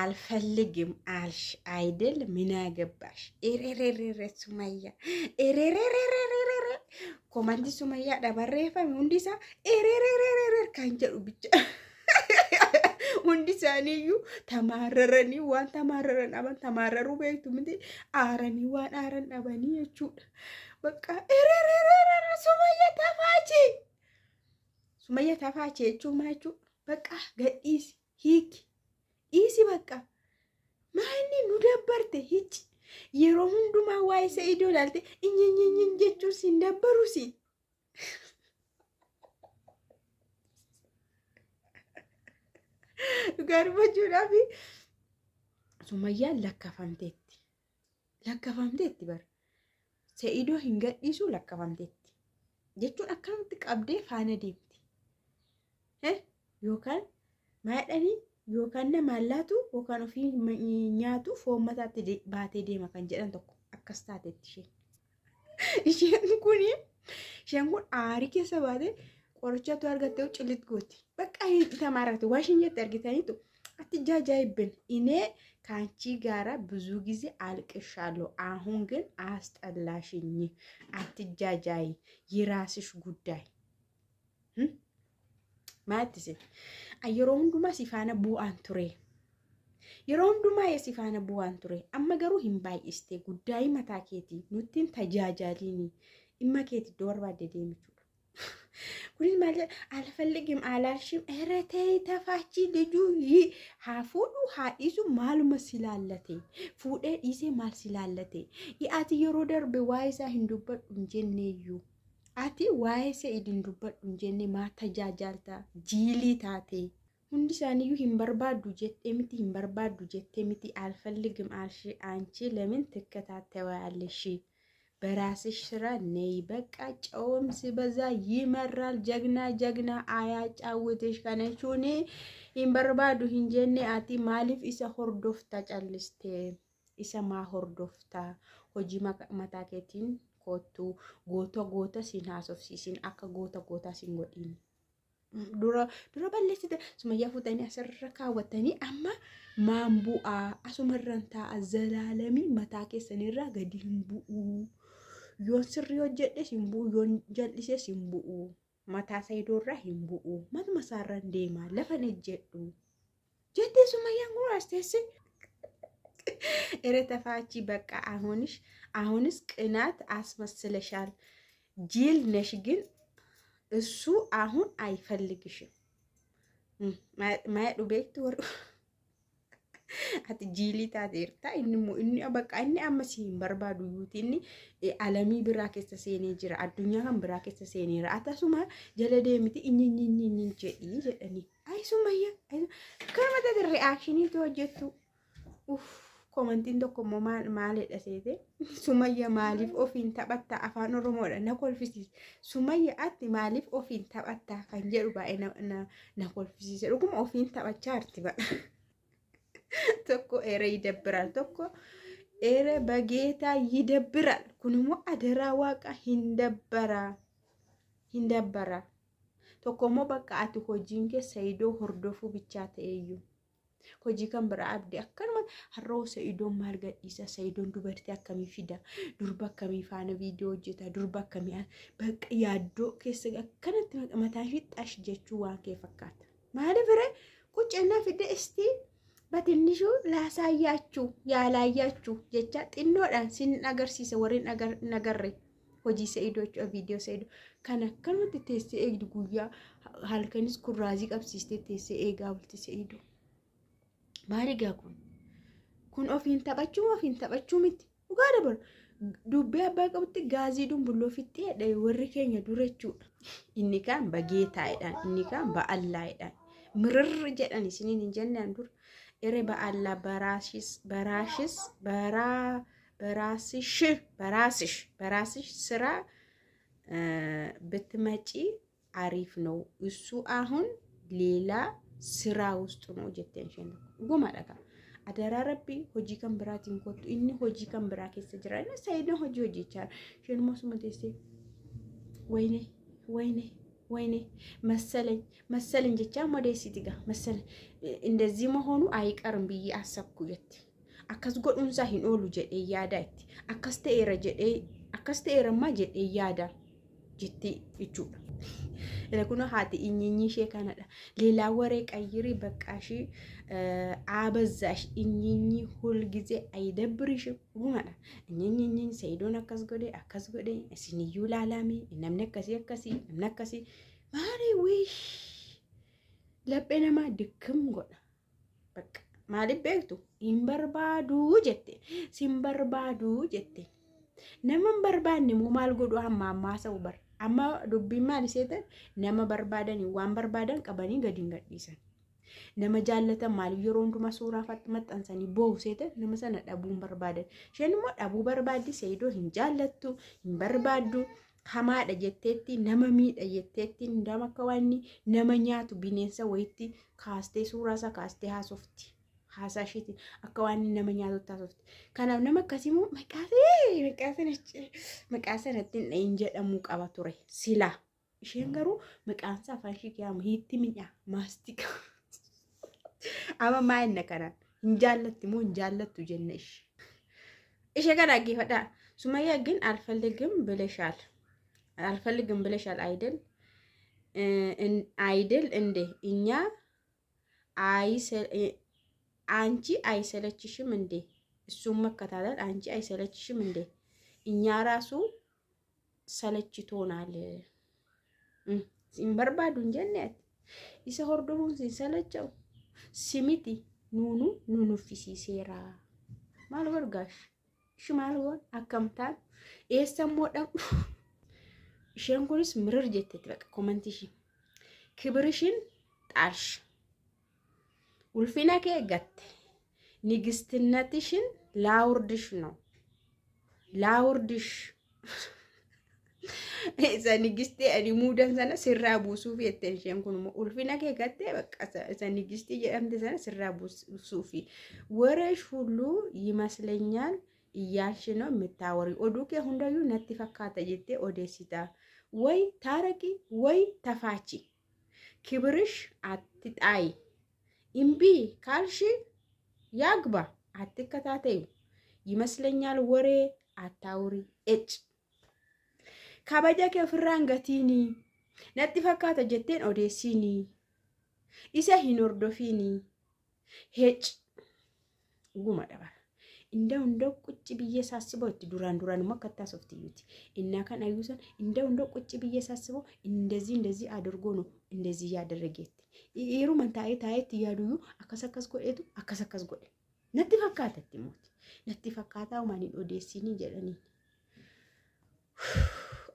አልፈልግም አልሽ አይደል? ምን አገባሽ? ኤሬሬሬሬ ሱመያ ኤሬሬሬሬሬ ኮማንዲ ሱመያ ዳበሬፈም ሁንዲሳ ኤሬሬሬሬሬ ካንጀሩ ብቻ ሁንዲሳኒዩ ተማረረኒ ዋን ተማረረን አባን ተማረሩ በይቱ ምንዲ አረኒ ዋን አረን አባኒ የቹ በቃ ኤሬሬሬሬሬ ሱመያ ተፋቺ የቹ ማቹ በቃ ገዲስ ሂክ ኢሲ በቃ ማኒ ኑደበርተ ሂጭ የሮሁንዱማ ዋይ ሰይዶ ላልተ እኝኝኝኝ ጀቹ ሲንደበሩሲ ጋርበጁ ዳፊ ሱመያ ለከፋምቴት በር ሰይዶ hingadhisu ለከፋምቴት ጀቹን አከምት ቀብዴ ፋነ ዴምቲ ዮካን ማደኒ ዮካን ነማላቱ ዮካን ኦፊ ኛቱ ፎመታት ባቴ ዴማ kan jedhan tokko akkas taatetti isheen kun aari keessa baate qorichatu argattee cilit gooti bakka ተማራቱ ዋሽንጀት አርግታኒቱ አትጃጃይብን እኔ ካንቺ ጋራ ብዙ ጊዜ አልቅሻለሁ አሁን ግን አስጠላሽኝ አትጃጃይ ይራስሽ ጉዳይ ማትስ yeroo hundumaa sifaana bu'aan ture yeroo hundumaa sifaana bu'aan ture amma garuu hin baay'iste guddaay mataa keetii nuttiin tajaajaliini imma keetii dorbaadde deemichuudha kunis maal alfalligim alaalshim eretee tafaachi liju haafuudhu haadhisu maaluma silaalate fuudhee dhiisee maal silaalate ati yeroo darbe waa'ee isaa hin dubbadhu jenneeyyuu ati waa'ee se'idin dubbadhu jenne maa tajaajalta jiilii taate hundi isaaniyyuu hin barbaaddu jettee miti alfalligim alshi አንቺ ለምን ትከታተያለሽ በራስሽ ስራ ነይ በቃ ጨውም ሲበዛ ይመራል ጀግና አያጫውትሽ ከነቹኔ hin barbaadu hin jenne ati maaliif isa hordofta calliste isa maa hordofta hojii mataa keetiin kotu goota sin haasofsiisin akka goota sin godhin dura balleessite Sumayyaa futanii asirra kaawwatanii amma maambu'a asumarran ta'a zalaalamii mataa keessanirraa gadi hin bu'u yoon sirrii hojjedhe hin bu'u yoon jal'ise hin bu'u mataa sayidoorraa hin bu'u matuma isaarran deema lafa nejjedhu jettee Sumayyaan guraasteesse ኤረተፋቺ በቃ አሁንስ ቅናት አስመስለሻል ጂል ነሽ ግን እሱ አሁን አይፈልግሽም ማያዱ ቤት ወር አት ጂሊታ ደርታ እኒ በቃ እኒ አመሲን በርባዱ ዩቲኒ አለሚ ብራከስ ተሰኔ ጅራ አዱኛ ካን ብራከስ ተሰኔ አታሱማ ጀለደ ሚቲ እኝኝኝኝ ጀደኒ አይ ሱመያ ከመተ ሪአክሽን ተወጀቱ ኡፍ ኮመንቲን tokko maalidha seete Sumayya maaliif ofiin taphatta afaan oromoodha na kolfisiis Sumayya atti maaliif ofiin taphatta kan jedhu baay'ee na kolfisiise dhuguma ofiin taphachaa arti ba'a tokko eera yidabbiral tokko eera bageeta yidabbiral kunimmoo adaraa waaqa hin dabbara tokko immoo bakka ati hojiin kee Saidoo hordofuu bichaa ta'eeyyuu hojii kan bira abdi akkanuma harroo Saidoon maal gadhiisa Saidoon dubartii akkamii fida durba akkamii faana viidiyoo hojjeta durba akkamii bakka yaaddoo keessa akkanatti mataa fixash jechuu waan kee fakkaata maaliif bire qucennaa fide isti batinnishu yaalaayyaachuu jecha xinnoodhaan sin agarsiisa warreen nagarre hojii Saidoo viidiyoo Saidoo kan akkanatti teessee eegdu guyyaa halkanis kurraazii qabsiistee teessee eegaa bulti Saidoo maaligaa kun ofiin taphachuu miti dhugaa dabar dubbii abbaa qabutti gaaziiduun bulloo fixxee warri keenya durechuudha inni kaan bageetaadhaan inni kaan ba'allaadhaan mirrr jedhan isiniin hin jennaan dur ere ba'allaa በራስሽ ስራ ብትመጪ አሪፍ ነው እሱ አሁን ሌላ ስራ ውስጥ ነው ጀተንሽን ጉማላካ አደራ ረቢ ሆጂ kan biraatiin kottu inni hojii kan biraa keessa jira inni Saidoo hojii hojjechaa shirmoo sumateesse wayne ወይኔ መሰለኝ ጀቻ ሞዴሲቲ ጋ መሰለኝ እንደዚህ መሆኑ አይቀርም ብዬ አሰብኩ ጀት አከስ ጎዱንሳ ሂኖሉ ጀዴ ያዳይት አከስ ተኤረማ ጀዴ ያዳ ጀቲ ይቹ ለኩኖ ሃቲ ኢኝኝ ሼካናዳ ሌላ ወሬ ቀይሪ በቃሺ አበዛሽ ኢኝኝ ሁል ጊዜ አይደብርሽም ጉማዳ ኢኝኝ ሰይዶን አከስ ጎዴ እስኒዩ ላላሚ ነምነከሲ ማሪ ዊሽ ለበነማ ድክም ጎዳ በቃ ማሊ ቤክቱ ኢምበርባዱ ጀቴ ነመን በርባን ሞማል ጎዱ አማማሰው በር amma dubbiin maal seetan nama barbaadan waan barbaadan qabanii gadiin gadhiisan nama jaallatan maal yeroo hunduma suuraa maxxansanii boo'u seetan nama sana dhabuun barbaadan isheen immoo dhabuu barbaaddi seedoo hin jaallattu hin barbaaddu hamaadha jetteetti nama miidha jetteetti ndama akka waanni nama nyaatu bineensa wayitti kaastee suuraa isaa kaastee haasofti haasashiti akka waanni nama nyaatu taasofti kanaaf nama akkasimu maqaasanatti hin jedhamu qaba ture sila isheen garuu maqaansa afaan ishee kiyaamu hiitti minya maastika ama maayinna kanaan hin jaallatti moo hin jaallattu jenne ishee kana geeffadha Sumayya ግን አልፈልግም ብለሻል አይደል እንዴ እኛ አንቺ አይሰለችሽም እንዴ እሱም መከታተል አንቺ አይሰለችሽም እንዴ እኛ ራሱ ሰለችቶናል ሲምበርባዱን ጀነት ይሰሆርዱን ሲሰለቸው ሲሚቲ ኑኑ ፊሲሴራ ማልወርጋሽ ሽማልወን አከምታል ኤሰሞደም ሸንኩልስ ምርር ጀተት በቃ ኮሜንቲሽ ክብርሽን ጣልሽ ውልፊናከ ገት ንግስትነትሽን ላውርድሽ እዛ ንግስቴ አዲ ሙደን ሰነ ሲራቡሱ ፊተንሽን ኩኑ ውልፊናከ ገት በቃ እዛ ንግስቴ የእምደ ሰነ ሲራቡሱ ፊ ወረሽ ሁሉ ይመስለኛል እያልሽ ነው የምታወሪ ኦዱከ ሁንዳዩ ነቲ ፈካተ ጀቴ ኦዴሲታ ወይ ታረቂ ወይ ተፋቺ ክብርሽ አትጣይ ኢምቢ ካልሽ ያግባ አትከታተዩ ይመስለኛል ወሬ አታውሪ እጭ ካባጃከ ፍራንጋቲኒ ነቲ ፈካተ ጀቴን ኦዴሲኒ ኢሳ ሂኖርዶፊኒ ሄጭ ጉማዳባ እንደው ቁጭ ብዬ ሳስበው ዱራን መከታ ሶፍትዩቲ እና ካን አዩሰን እንደው ቁጭ ብዬ ሳስበው እንደዚህ አድርጎ ነው እንደዚህ ያደረገት ይሩ መንታይት ያዱዩ አከሰከስ ጎዴ ነቲ ፈካታው ማኒ ኦዴሲኒ ጀለኒ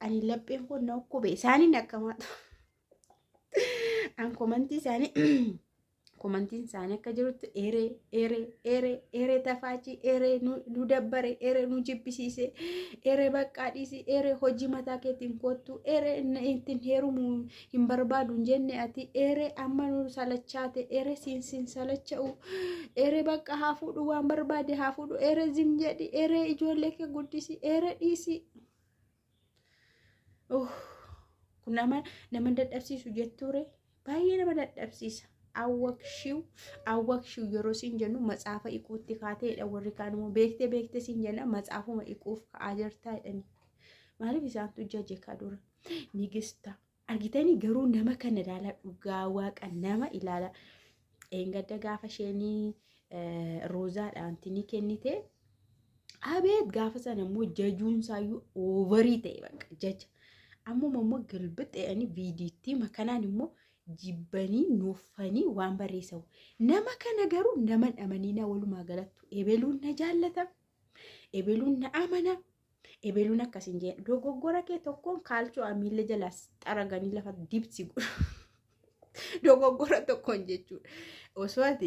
አኒ ለጴን ነው እኮ በሳኒ ነከማት አን ኮመንቲን ሳኔ ከጀሩት ኤሬ ተፋቺ ኤሬ ኑ ደበረ ኤሬ ኑ ጂፒሲሴ ኤሬ በቃዲሲ ኤሬ ሆጂ መታከቲን ኮቱ ኤሬ እንትን ሄሩሙ ይምበርባዱ እንጀነ አቲ ኤሬ አማኑ ሰለቻተ ኤሬ ሲንሲን ሰለቸው ኤሬ በቃ ሀፉዱ ዋን በርባዲ ሀፉዱ ኤሬ ዝምጀዲ ኤሬ ኢጆለከ ጉዲሲ ኤሬ ዲሲ ኩናማ ነመንደደብሲሱ ጀቱሬ ባየ ነመንደደብሲሳ አወክሽው የሮሲን ጀኑ መጻፈ ኢቁቲ ካቴ ደወሪካኑ ቤክቴ ሲንጀና መጻፉ ኢቁፍ ከአጀርታ አይደን ማለት ይሳንቱ ጀጀ ካዱር ንግስታ አርጊተኒ ገሩ ነመከነዳላ ዱጋዋ ቀነማ ኢላላ ኤንገደ ጋፈሸኒ ሮዛ አንቲኒ ከኒቴ አቤት ጋፈሰነሙ ጀጁን ሳዩ ኦቨሪቴ በቃ ጀጅ አሞሞ ግልብጥ ያኒ ቪዲቲ መከናኒሞ ጂበኒ ኖፈኒ ዋንበሬሰው ነመከ ነገሩ ነመን አመኒና ወሉ ማገለቱ ኤቤሉን ነጃለታ ኤቤሉን ነአመና ኤቤሉን አከሲንጀ ዶጎጎራከ ተኮን ካልቾ አሚለ ጀላስ ጠረጋኒ ለፈት ዲፕሲ ዶጎጎራ ተኮን ጀቹ ኦስዋቲ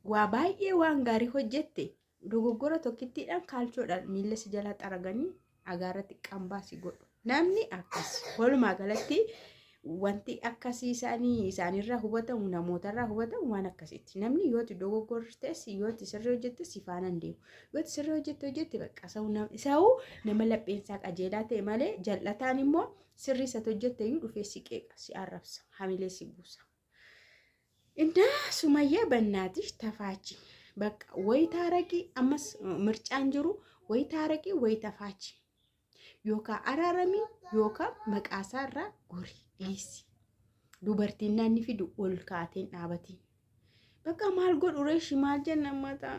ዋባዬ ዋንጋሪ ሆጀቴ ዶጎጎራ ተኪቲዳን ካልቾ ዳል ሚለስ ጀላ ጠረጋኒ አጋረት ቀምባሲ ጎዱ ናምኒ አከስ ወሉ ማገለቲ wanti akkasii isaanirraa hubatamu namootarraa hubatamu waan akkasitti namni yoo dogoggortees yoo sirrii hojjette si faana hin deemu yoo sirrii hojjette bakka sa'u nama lapheensaa qajeelaa ta'e malee jal'ataan immoo sirrii isa hojjette iyyuu dhufee si qeeqa si arrabsa hamilee si buusa. Indaa Sumayyaa Bannaatish tafaachi bakka wayi taaraqii ammas mircaan jiru wayi taaraqii wayi tafaachi yookaan araaramii yookaan maqaasaarraa gori. Dhiisi dubartiin naanni fidu ol kaateen dhaabatiin bakka maal godhu reeshi maal jenna mataa